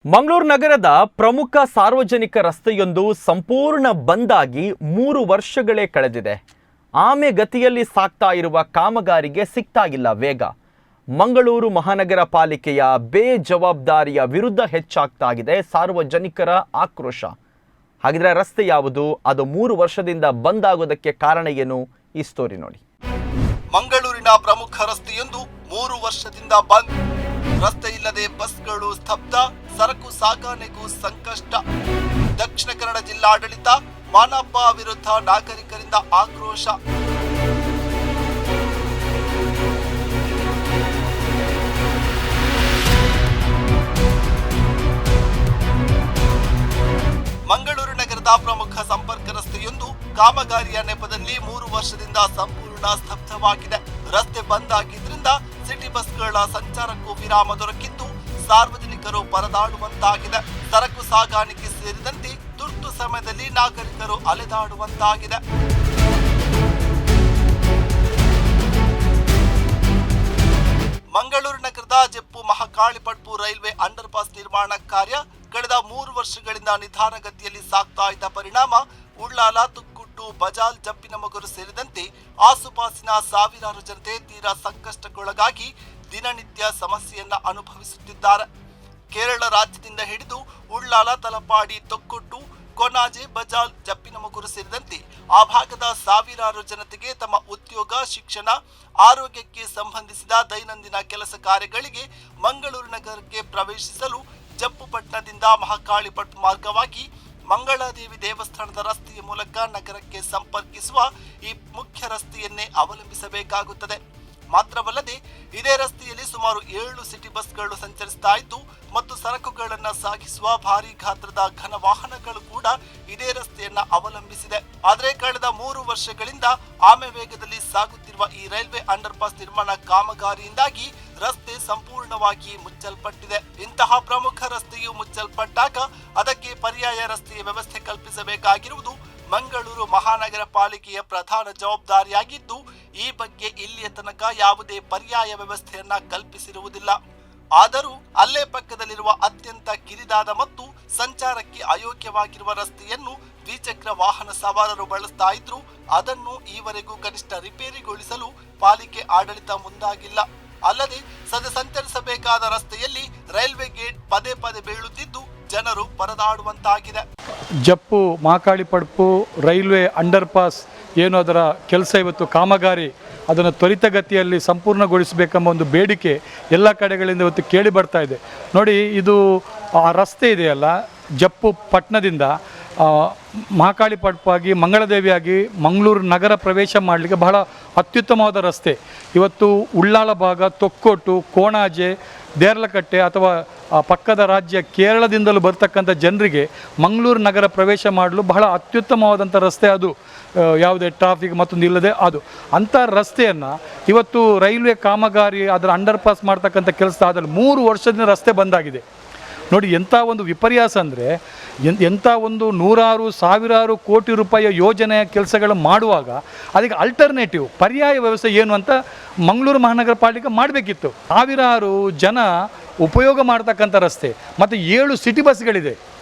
ಮಂಗಳೂರು ನಗರದ ಪ್ರಮುಖ ಸಾರ್ವಜನಿಕ ರಸ್ತೆಯೊಂದು ಸಂಪೂರ್ಣ ಬಂದ್ ಆಗಿ 3 ವರ್ಷಗಳೇ ಕಳೆದಿದೆ. ಆಮೆ ಗತಿಯಲ್ಲಿ ಸಾಗ್ತಾ ಇರುವ ಕಾಮಗಾರಿಗೆ ಸಿಗ್ತಾ ಇಲ್ಲ ವೇಗ. ಮಂಗಳೂರು ಮಹಾನಗರ ಪಾಲಿಕೆಯ ಬೇಜವಾಬ್ದಾರಿಯ ವಿರುದ್ಧ ಹೆಚ್ಚಾಗ್ತಾ ಇದೆ ಸಾರ್ವಜನಿಕರ ಆಕ್ರೋಶ. ಹಾಗಿದ್ರೆ ರಸ್ತೆ ಯಾವುದು? ಅದು 3 ವರ್ಷದಿಂದ ಬಂದ್ ಆಗೋದಕ್ಕೆ ಕಾರಣ ಏನು? ಈ ಸ್ಟೋರಿ ನೋಡಿ. ಮಂಗಳೂರಿನ ಪ್ರಮುಖ ರಸ್ತೆಯೊಂದು 3 ವರ್ಷದಿಂದ ಬಂದ್. ರಸ್ತೆ ಇಲ್ಲದೆ ಬಸ್ಗಳು ಸ್ತಬ್ಧ, ಸರಕು ಸಾಗಣೆಗೂ ಸಂಕಷ್ಟ. ದಕ್ಷಿಣ ಕನ್ನಡ ಜಿಲ್ಲಾಡಳಿತ ಮಾನಪ್ಪ ವಿರುದ್ಧ ನಾಗರಿಕರಿಂದ ಆಕ್ರೋಶ. ಮಂಗಳೂರು ನಗರದ ಪ್ರಮುಖ ಸಂಪರ್ಕ ರಸ್ತೆಯೊಂದು ಕಾಮಗಾರಿಯ ನೆಪದಲ್ಲಿ 3 ವರ್ಷದಿಂದ ಸಂಪೂರ್ಣ ಸ್ತಬ್ಧವಾಗಿದೆ. ರಸ್ತೆ ಬಂದ್ ಆಗಿದ್ರಿಂದ ಸಿಟಿ ಬಸ್ಗಳ ಸಂಚಾರಕ್ಕೂ ವಿರಾಮ ದೊರಕಿದ್ದು ಸಾರ್ವಜನಿಕರು ಪರದಾಡುವಂತಾಗಿದೆ. ಸರಕು ಸಾಗಾಣಿಕೆ ಸೇರಿದಂತೆ ತುರ್ತು ಸಮಯದಲ್ಲಿ ನಾಗರಿಕರು ಅಲೆದಾಡುವಂತಾಗಿದೆ. ಮಂಗಳೂರು ನಗರದ ಜೆಪ್ಪು ಮಹಾಕಾಳಿಪಡ್ಪು ರೈಲ್ವೆ ಅಂಡರ್ ಪಾಸ್ ನಿರ್ಮಾಣ ಕಾರ್ಯ ಕಳೆದ 3 ವರ್ಷಗಳಿಂದ ನಿಧಾನಗತಿಯಲ್ಲಿ ಸಾಗ್ತಾ ಇದ್ದ ಪರಿಣಾಮ ಉಳ್ಳಾಲ, ತುಕ್ಕುಟ್ಟು, ಬಜಾಲ್, ಜಪ್ಪಿನಮೊಗರು ಸೇರಿದಂತೆ ಆಸುಪಾಸಿನ ಸಾವಿರಾರು ಜನತೆ ತೀರಾ ಸಂಕಷ್ಟಕ್ಕೊಳಗಾಗಿ ದಿನನಿತ್ಯ ಸಮಸ್ಯೆಯನ್ನ ಅನುಭವಿಸುತ್ತಿದ್ದಾರೆ. ಕೇರಳ ರಾಜ್ಯದಿಂದ ಹಿಡಿದು ಉಳ್ಳಾಲ, ತಲಪಾಡಿ, ತೊಕ್ಕೊಟ್ಟು, ಕೊನಾಜೆ, ಬಜಾಲ್, ಜಪ್ಪಿನಮೊಗರು ಸೇರಿದಂತೆ ಆ ಭಾಗದ ಸಾವಿರಾರು ಜನತೆಗೆ ತಮ್ಮ ಉದ್ಯೋಗ, ಶಿಕ್ಷಣ, ಆರೋಗ್ಯಕ್ಕೆ ಸಂಬಂಧಿಸಿದ ದೈನಂದಿನ ಕೆಲಸ ಕಾರ್ಯಗಳಿಗೆ ಮಂಗಳೂರು ನಗರಕ್ಕೆ ಪ್ರವೇಶಿಸಲು ಜಪ್ಪುಪಟ್ಟಣದಿಂದ ಮಹಾಕಾಳಿಪಟ್ಟು ಮಾರ್ಗವಾಗಿ ಮಂಗಳಾದೇವಿ ದೇವಸ್ಥಾನದ ರಸ್ತೆಯ ಮೂಲಕ ನಗರಕ್ಕೆ ಸಂಪರ್ಕಿಸುವ ಈ ಮುಖ್ಯ ರಸ್ತೆಯನ್ನೇ ಅವಲಂಬಿಸಬೇಕಾಗುತ್ತದೆ. ಮಾತ್ರವಲ್ಲದೆ ಇದೇ ರಸ್ತೆಯಲ್ಲಿ ಸುಮಾರು 7 ಸಿಟಿ ಬಸ್ಗಳು ಸಂಚರಿಸ್ತಾ ಇದ್ದು ಮತ್ತು ಸರಕುಗಳನ್ನು ಸಾಗಿಸುವ ಭಾರಿ ಗಾತ್ರದ ಘನ ವಾಹನಗಳು ಕೂಡ ಇದೇ ರಸ್ತೆಯನ್ನ ಅವಲಂಬಿಸಿದೆ. ಆದರೆ ಕಳೆದ 3 ವರ್ಷಗಳಿಂದ ಆಮೆ ವೇಗದಲ್ಲಿ ಸಾಗುತ್ತಿರುವ ಈ ರೈಲ್ವೆ ಅಂಡರ್ ಪಾಸ್ ನಿರ್ಮಾಣ ಕಾಮಗಾರಿಯಿಂದಾಗಿ ರಸ್ತೆ ಸಂಪೂರ್ಣವಾಗಿ ಮುಚ್ಚಲ್ಪಟ್ಟಿದೆ. ಇಂತಹ ಪ್ರಮುಖ ರಸ್ತೆಯು ಮುಚ್ಚಲ್ಪಟ್ಟಾಗ ಅದಕ್ಕೆ ಪರ್ಯಾಯ ರಸ್ತೆಯ ವ್ಯವಸ್ಥೆ ಕಲ್ಪಿಸಬೇಕಾಗಿರುವುದು ಮಂಗಳೂರು ಮಹಾನಗರ ಪಾಲಿಕೆಯ ಪ್ರಧಾನ ಜವಾಬ್ದಾರಿಯಾಗಿದ್ದು ಈ ಬಗ್ಗೆ ಇಲ್ಲಿಯ ತನಕ ಯಾವುದೇ ಪರ್ಯಾಯ ವ್ಯವಸ್ಥೆಯನ್ನ ಕಲ್ಪಿಸಿರುವುದಿಲ್ಲ. ಆದರೂ ಅಲ್ಲೇ ಪಕ್ಕದಲ್ಲಿರುವ ಅತ್ಯಂತ ಕಿರಿದಾದ ಮತ್ತು ಸಂಚಾರಕ್ಕೆ ಅಯೋಗ್ಯವಾಗಿರುವ ರಸ್ತೆಯನ್ನು ದ್ವಿಚಕ್ರ ವಾಹನ ಸವಾರರು ಬಳಸ್ತಾ ಇದ್ರು ಅದನ್ನು ಈವರೆಗೂ ಕನಿಷ್ಠ ರಿಪೇರಿಗೊಳಿಸಲು ಪಾಲಿಕೆ ಆಡಳಿತ ಮುಂದಾಗಿಲ್ಲ. ಅಲ್ಲದೆ ಸಂಚರಿಸಬೇಕಾದ ರಸ್ತೆಯಲ್ಲಿ ರೈಲ್ವೆ ಗೇಟ್ ಪದೇ ಪದೇ ಬೀಳುತ್ತಿದ್ದು ಜನರು ಪರದಾಡುವಂತಾಗಿದೆ. ಜಪ್ಪು ಮಹಾಕಾಳಿಪಡ್ಪು ರೈಲ್ವೆ ಅಂಡರ್ ಪಾಸ್ ಏನು ಅದರ ಕೆಲಸ ಇವತ್ತು ಕಾಮಗಾರಿ ಅದನ್ನು ತ್ವರಿತಗತಿಯಲ್ಲಿ ಸಂಪೂರ್ಣಗೊಳಿಸಬೇಕೆಂಬ ಒಂದು ಬೇಡಿಕೆ ಎಲ್ಲ ಕಡೆಗಳಿಂದ ಇವತ್ತು ಕೇಳಿ ಬರ್ತಾ ಇದೆ. ನೋಡಿ, ಇದು ಆ ರಸ್ತೆ ಇದೆಯಲ್ಲ, ಜಪ್ಪು ಪಟ್ಟಣದಿಂದ ಮಹಾಕಾಳಿಪಡ್ಪಾಗಿ ಮಂಗಳದೇವಿಯಾಗಿ ಮಂಗಳೂರು ನಗರ ಪ್ರವೇಶ ಮಾಡಲಿಕ್ಕೆ ಬಹಳ ಅತ್ಯುತ್ತಮವಾದ ರಸ್ತೆ. ಇವತ್ತು ಉಳ್ಳಾಳ ಭಾಗ, ತೊಕ್ಕೊಟ್ಟು, ಕೋಣಾಜೆ, ದೇರ್ಲಕಟ್ಟೆ ಅಥವಾ ಪಕ್ಕದ ರಾಜ್ಯ ಕೇರಳದಿಂದಲೂ ಬರ್ತಕ್ಕಂಥ ಜನರಿಗೆ ಮಂಗಳೂರು ನಗರ ಪ್ರವೇಶ ಮಾಡಲು ಬಹಳ ಅತ್ಯುತ್ತಮವಾದಂಥ ರಸ್ತೆ ಅದು. ಯಾವುದೇ ಟ್ರಾಫಿಕ್ ಮತ್ತೊಂದು ಇಲ್ಲದೆ ಅದು ಅಂಥ ರಸ್ತೆಯನ್ನು ಇವತ್ತು ರೈಲ್ವೆ ಕಾಮಗಾರಿ ಅದರ ಅಂಡರ್ ಪಾಸ್ ಮಾಡ್ತಕ್ಕಂಥ ಕೆಲಸ ಅದರಲ್ಲಿ 3 ವರ್ಷದಿಂದ ರಸ್ತೆ ಬಂದಾಗಿದೆ. ನೋಡಿ, ಎಂಥ ಒಂದು ವಿಪರ್ಯಾಸ ಅಂದರೆ, ಎಂಥ ಒಂದು ನೂರಾರು ಸಾವಿರಾರು ಕೋಟಿ ರೂಪಾಯಿಯ ಯೋಜನೆಯ ಕೆಲಸಗಳು ಮಾಡುವಾಗ ಅದಕ್ಕೆ ಅಲ್ಟರ್ನೇಟಿವ್ ಪರ್ಯಾಯ ವ್ಯವಸ್ಥೆ ಏನು ಅಂತ ಮಂಗಳೂರು ಮಹಾನಗರ ಪಾಲಿಕೆ ಮಾಡಬೇಕಿತ್ತು. ಸಾವಿರಾರು ಜನ ಉಪಯೋಗ ಮಾಡ್ತಕ್ಕಂಥ ರಸ್ತೆ ಮತ್ತು 7 ಸಿಟಿ ಬಸ್ಗಳಿದೆ.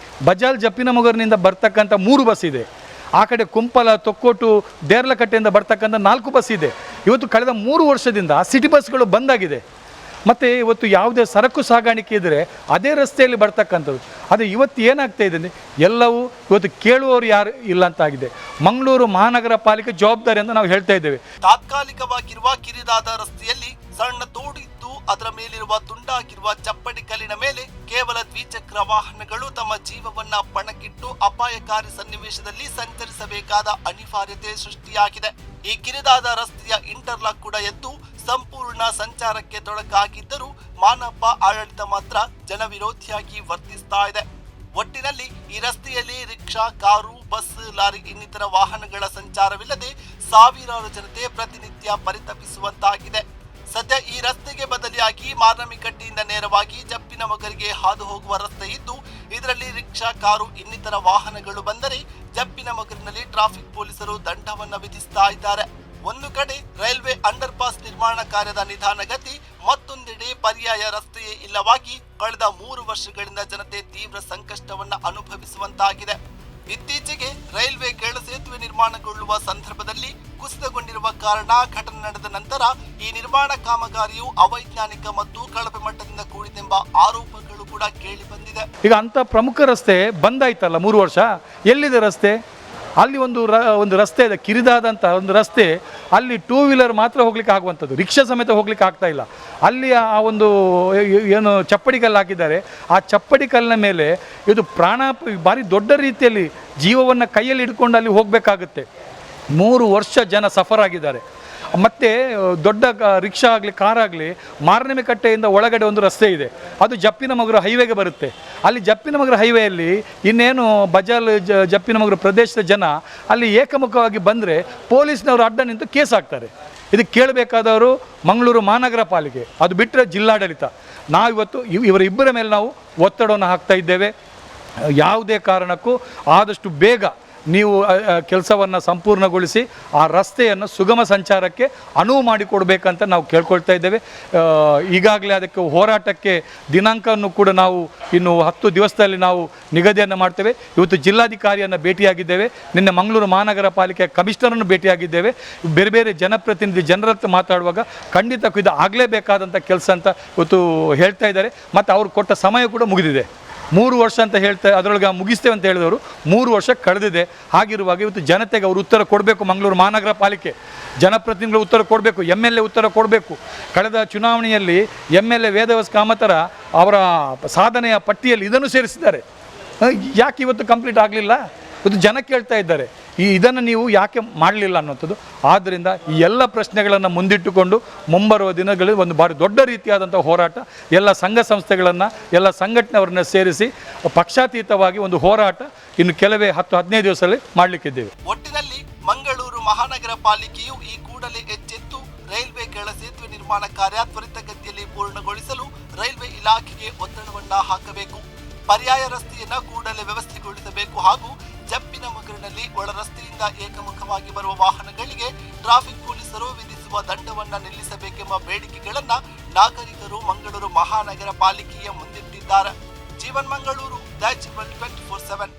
ಬಜಾಲ್, ಜಪ್ಪಿನಮೊಗರಿನಿಂದ ಬರ್ತಕ್ಕಂಥ 3 ಬಸ್ ಇದೆ. ಆ ಕಡೆ ಕುಂಪಲ, ತೊಕ್ಕೋಟು, ದೇರ್ಲಕಟ್ಟೆಯಿಂದ ಬರ್ತಕ್ಕಂಥ 4 ಬಸ್ ಇದೆ. ಇವತ್ತು ಕಳೆದ 3 ವರ್ಷದಿಂದ ಸಿಟಿ ಬಸ್ಗಳು ಬಂದಾಗಿದೆ. ಮತ್ತು ಇವತ್ತು ಯಾವುದೇ ಸರಕು ಸಾಗಾಣಿಕೆ ಇದ್ದರೆ ಅದೇ ರಸ್ತೆಯಲ್ಲಿ ಬರ್ತಕ್ಕಂಥದ್ದು. ಅದು ಇವತ್ತು ಏನಾಗ್ತಾ ಇದೆ ಅಂದರೆ ಎಲ್ಲವೂ ಇವತ್ತು ಕೇಳುವವರು ಯಾರು ಇಲ್ಲ ಅಂತಾಗಿದೆ. ಮಂಗಳೂರು ಮಹಾನಗರ ಪಾಲಿಕೆ ಜವಾಬ್ದಾರಿ ಅಂತ ನಾವು ಹೇಳ್ತಾ ಇದ್ದೇವೆ. ತಾತ್ಕಾಲಿಕವಾಗಿರುವ ಕಿರಿದಾದ ರಸ್ತೆಯಲ್ಲಿ ಸಣ್ಣ ತೋಡಿದ್ದು ಅದರ ಮೇಲಿರುವ ತುಂಡಾಗಿರುವ ಚಪ್ಪಡಿ ಕಲ್ಲಿನ ಮೇಲೆ ಕೇವಲ ದ್ವಿಚಕ್ರ ವಾಹನಗಳು ತಮ್ಮ ಜೀವವನ್ನ ಪಣಕ್ಕಿಟ್ಟು ಅಪಾಯಕಾರಿ ಸನ್ನಿವೇಶದಲ್ಲಿ ಸಂಚರಿಸಬೇಕಾದ ಅನಿವಾರ್ಯತೆ ಸೃಷ್ಟಿಯಾಗಿದೆ. ಈ ಕಿರಿದಾದ ರಸ್ತೆಯ ಇಂಟರ್ಲಾಕ್ ಕೂಡ ಎದ್ದು ಸಂಪೂರ್ಣ ಸಂಚಾರಕ್ಕೆ ತೊಡಕಾಗಿದ್ದರೂ ಮಾನಪ್ಪ ಆಡಳಿತ ಮಾತ್ರ ಜನವಿರೋಧಿಯಾಗಿ ವರ್ತಿಸ್ತಾ ಇದೆ. ಒಟ್ಟಿನಲ್ಲಿ ಈ ರಸ್ತೆಯಲ್ಲಿ ರಿಕ್ಷಾ, ಕಾರು, ಬಸ್, ಲಾರಿ ಇನ್ನಿತರ ವಾಹನಗಳ ಸಂಚಾರವಿಲ್ಲದೆ ಸಾವಿರಾರು ಜನತೆ ಪ್ರತಿನಿತ್ಯ ಪರಿತಪಿಸುವಂತಾಗಿದೆ. ಸದ್ಯ ಈ ರಸ್ತೆಗೆ ಬದಲಿಯಾಗಿ ಮಾರ್ನಮಿಕಟ್ಟಿಯಿಂದ ನೇರವಾಗಿ ಜಪ್ಪಿನಮೊಗರಿಗೆ ಹಾದು ಹೋಗುವ ರಸ್ತೆ ಇದ್ದು ಇದರಲ್ಲಿ ರಿಕ್ಷಾ, ಕಾರು ಇನ್ನಿತರ ವಾಹನಗಳು ಬಂದರೆ ಜಪ್ಪಿನಮೊಗರಿನಲ್ಲಿ ಟ್ರಾಫಿಕ್ ಪೊಲೀಸರು ದಂಡವನ್ನು ವಿಧಿಸ್ತಾ ಇದ್ದಾರೆ. ಒಂದು ಕಡೆ ರೈಲ್ವೆ ಅಂಡರ್ ಪಾಸ್ ನಿರ್ಮಾಣ ಕಾರ್ಯದ ನಿಧಾನಗತಿ, ಮತ್ತೊಂದೆಡೆ ಪರ್ಯಾಯ ರಸ್ತೆಯೇ ಇಲ್ಲವಾಗಿ ಕಳೆದ 3 ವರ್ಷಗಳಿಂದ ಜನತೆ ತೀವ್ರ ಸಂಕಷ್ಟವನ್ನ ಅನುಭವಿಸುವಂತಾಗಿದೆ. ಇತ್ತೀಚೆಗೆ ರೈಲ್ವೆ ಕೆಳ ಸೇತುವೆ ನಿರ್ಮಾಣಗೊಳ್ಳುವ ಸಂದರ್ಭದಲ್ಲಿ ಕುಸಿತಗೊಂಡಿರುವ ಕಾರಣ ಘಟನೆ ನಡೆದ ನಂತರ ಈ ನಿರ್ಮಾಣ ಕಾಮಗಾರಿಯು ಅವೈಜ್ಞಾನಿಕ ಮತ್ತು ಕಳಪೆ ಮಟ್ಟದಿಂದ ಕೂಡಿದೆಂಬ ಆರೋಪಗಳು ಕೂಡ ಕೇಳಿ ಬಂದಿದೆ. ಈಗ ಅಂತ ಪ್ರಮುಖ ರಸ್ತೆ ಬಂದಾಯ್ತಲ್ಲ 3 ವರ್ಷ, ಎಲ್ಲಿದೆ ರಸ್ತೆ? ಅಲ್ಲಿ ಒಂದು ರಸ್ತೆ ಇದೆ, ಕಿರಿದಾದಂಥ ಒಂದು ರಸ್ತೆ, ಅಲ್ಲಿ 2 ವೀಲರ್ ಮಾತ್ರ ಹೋಗ್ಲಿಕ್ಕೆ ಆಗುವಂಥದ್ದು, ರಿಕ್ಷಾ ಸಮೇತ ಹೋಗ್ಲಿಕ್ಕೆ ಆಗ್ತಾ ಇಲ್ಲ. ಅಲ್ಲಿ ಆ ಒಂದು ಏನು ಚಪ್ಪಡಿ ಕಲ್ಲು ಹಾಕಿದ್ದಾರೆ, ಆ ಚಪ್ಪಡಿ ಕಲ್ಲಿನ ಮೇಲೆ ಇದು ಭಾರಿ ದೊಡ್ಡ ರೀತಿಯಲ್ಲಿ ಜೀವವನ್ನು ಕೈಯಲ್ಲಿ ಹಿಡ್ಕೊಂಡು ಅಲ್ಲಿ ಹೋಗಬೇಕಾಗುತ್ತೆ. 3 ವರ್ಷ ಜನ ಸಫರ್ ಆಗಿದ್ದಾರೆ. ಮತ್ತು ದೊಡ್ಡ ರಿಕ್ಷಾ ಆಗಲಿ ಕಾರಾಗಲಿ ಮಾರನೆಮೆಕಟ್ಟೆಯಿಂದ ಒಳಗಡೆ ಒಂದು ರಸ್ತೆ ಇದೆ, ಅದು ಜಪ್ಪಿನಮಗೂರು ಹೈವೇಗೆ ಬರುತ್ತೆ. ಅಲ್ಲಿ ಜಪ್ಪಿನಮಗೂರು ಹೈವೇಯಲ್ಲಿ ಇನ್ನೇನು ಬಜಾಲ್ ಜಪ್ಪಿನಮಗೂರು ಪ್ರದೇಶದ ಜನ ಅಲ್ಲಿ ಏಕಮುಖವಾಗಿ ಬಂದರೆ ಪೊಲೀಸ್ನವರು ಅಡ್ಡ ನಿಂತು ಕೇಸ್ ಹಾಕ್ತಾರೆ. ಇದಕ್ಕೆ ಕೇಳಬೇಕಾದವರು ಮಂಗಳೂರು ಮಹಾನಗರ ಪಾಲಿಕೆ, ಅದು ಬಿಟ್ಟರೆ ಜಿಲ್ಲಾಡಳಿತ. ನಾವಿವತ್ತು ಇವರಿಬ್ಬರ ಮೇಲೆ ನಾವು ಒತ್ತಡವನ್ನು ಹಾಕ್ತಾ ಇದ್ದೇವೆ. ಯಾವುದೇ ಕಾರಣಕ್ಕೂ ಆದಷ್ಟು ಬೇಗ ನೀವು ಕೆಲಸವನ್ನು ಸಂಪೂರ್ಣಗೊಳಿಸಿ ಆ ರಸ್ತೆಯನ್ನು ಸುಗಮ ಸಂಚಾರಕ್ಕೆ ಅನುವು ಮಾಡಿಕೊಡ್ಬೇಕಂತ ನಾವು ಕೇಳ್ಕೊಳ್ತಾ ಇದ್ದೇವೆ. ಈಗಾಗಲೇ ಅದಕ್ಕೆ ಹೋರಾಟಕ್ಕೆ ದಿನಾಂಕವನ್ನು ಕೂಡ ನಾವು ಇನ್ನು 10 ದಿವಸದಲ್ಲಿ ನಾವು ನಿಗದಿಯನ್ನು ಮಾಡ್ತೇವೆ. ಇವತ್ತು ಜಿಲ್ಲಾಧಿಕಾರಿಯನ್ನು ಭೇಟಿಯಾಗಿದ್ದೇವೆ, ನಿನ್ನೆ ಮಂಗಳೂರು ಮಹಾನಗರ ಪಾಲಿಕೆ ಕಮಿಷನರನ್ನು ಭೇಟಿಯಾಗಿದ್ದೇವೆ. ಬೇರೆ ಬೇರೆ ಜನರ ಹತ್ರ ಮಾತಾಡುವಾಗ ಖಂಡಿತ ಇದು ಆಗಲೇಬೇಕಾದಂಥ ಕೆಲಸ ಅಂತ ಇವತ್ತು ಹೇಳ್ತಾ ಇದ್ದಾರೆ. ಮತ್ತು ಅವರು ಕೊಟ್ಟ ಸಮಯ ಕೂಡ ಮುಗಿದಿದೆ. 3 ವರ್ಷ ಅಂತ ಹೇಳ್ತಾರೆ, ಅದರೊಳಗೆ ಮುಗಿಸ್ತೇವೆ ಅಂತ ಹೇಳಿದವರು 3 ವರ್ಷ ಕಳೆದಿದೆ. ಹಾಗಿರುವಾಗ ಇವತ್ತು ಜನತೆಗೆ ಅವರು ಉತ್ತರ ಕೊಡಬೇಕು. ಮಂಗಳೂರು ಮಹಾನಗರ ಪಾಲಿಕೆ ಜನಪ್ರತಿನಿಧಿಗಳು ಉತ್ತರ ಕೊಡಬೇಕು, MLA ಉತ್ತರ ಕೊಡಬೇಕು. ಕಳೆದ ಚುನಾವಣೆಯಲ್ಲಿ MLA ವೇದವ್ಯಾಸ ಕಾಮತರ ಅವರ ಸಾಧನೆಯ ಪಟ್ಟಿಯಲ್ಲಿ ಇದನ್ನು ಸೇರಿಸಿದ್ದಾರೆ. ಯಾಕೆ ಇವತ್ತು ಕಂಪ್ಲೀಟ್ ಆಗಲಿಲ್ಲ? ಇವತ್ತು ಜನ ಕೇಳ್ತಾ ಇದ್ದಾರೆ, ಇದನ್ನು ನೀವು ಯಾಕೆ ಮಾಡಲಿಲ್ಲ ಅನ್ನೋಂಥದ್ದು. ಆದ್ದರಿಂದ ಈ ಎಲ್ಲ ಪ್ರಶ್ನೆಗಳನ್ನು ಮುಂದಿಟ್ಟುಕೊಂಡು ಮುಂಬರುವ ದಿನಗಳಲ್ಲಿ ಒಂದು ಭಾರಿ ದೊಡ್ಡ ರೀತಿಯಾದಂಥ ಹೋರಾಟ, ಎಲ್ಲ ಸಂಘ ಸಂಸ್ಥೆಗಳನ್ನು ಎಲ್ಲ ಸಂಘಟನೆಯವರನ್ನ ಸೇರಿಸಿ ಪಕ್ಷಾತೀತವಾಗಿ ಒಂದು ಹೋರಾಟ ಇನ್ನು ಕೆಲವೇ 10-15 ದಿವಸದಲ್ಲಿ ಮಾಡಲಿಕ್ಕಿದ್ದೇವೆ. ಒಟ್ಟಿನಲ್ಲಿ ಮಂಗಳೂರು ಮಹಾನಗರ ಪಾಲಿಕೆಯು ಈ ಕೂಡಲೇ ಎಚ್ಚೆತ್ತು ರೈಲ್ವೆ ಕೆಳ ಸೇತುವೆ ನಿರ್ಮಾಣ ಕಾರ್ಯ ತ್ವರಿತಗತಿಯಲ್ಲಿ ಪೂರ್ಣಗೊಳಿಸಲು ರೈಲ್ವೆ ಇಲಾಖೆಗೆ ಒತ್ತಡವನ್ನ ಹಾಕಬೇಕು. ಪರ್ಯಾಯ ರಸ್ತೆಯನ್ನ ಕೂಡಲೇ ವ್ಯವಸ್ಥೆಗೊಳಿಸಬೇಕು ಹಾಗೂ ಜಪ್ಪಿನಮಗೂರಿನಲ್ಲಿ ಒಳ ರಸ್ತೆಯಿಂದ ಏಕಮುಖವಾಗಿ ಬರುವ ವಾಹನಗಳಿಗೆ ಟ್ರಾಫಿಕ್ ಪೊಲೀಸರು ವಿಧಿಸುವ ದಂಡವನ್ನ ನಿಲ್ಲಿಸಬೇಕೆಂಬ ಬೇಡಿಕೆಗಳನ್ನ ನಾಗರಿಕರು ಮಂಗಳೂರು ಮಹಾನಗರ ಪಾಲಿಕೆಯ ಮುಂದಿಟ್ಟಿದ್ದಾರೆ. ಜೀವನ್ ಮಂಗಳೂರು, ದೈಜ್ 24/7.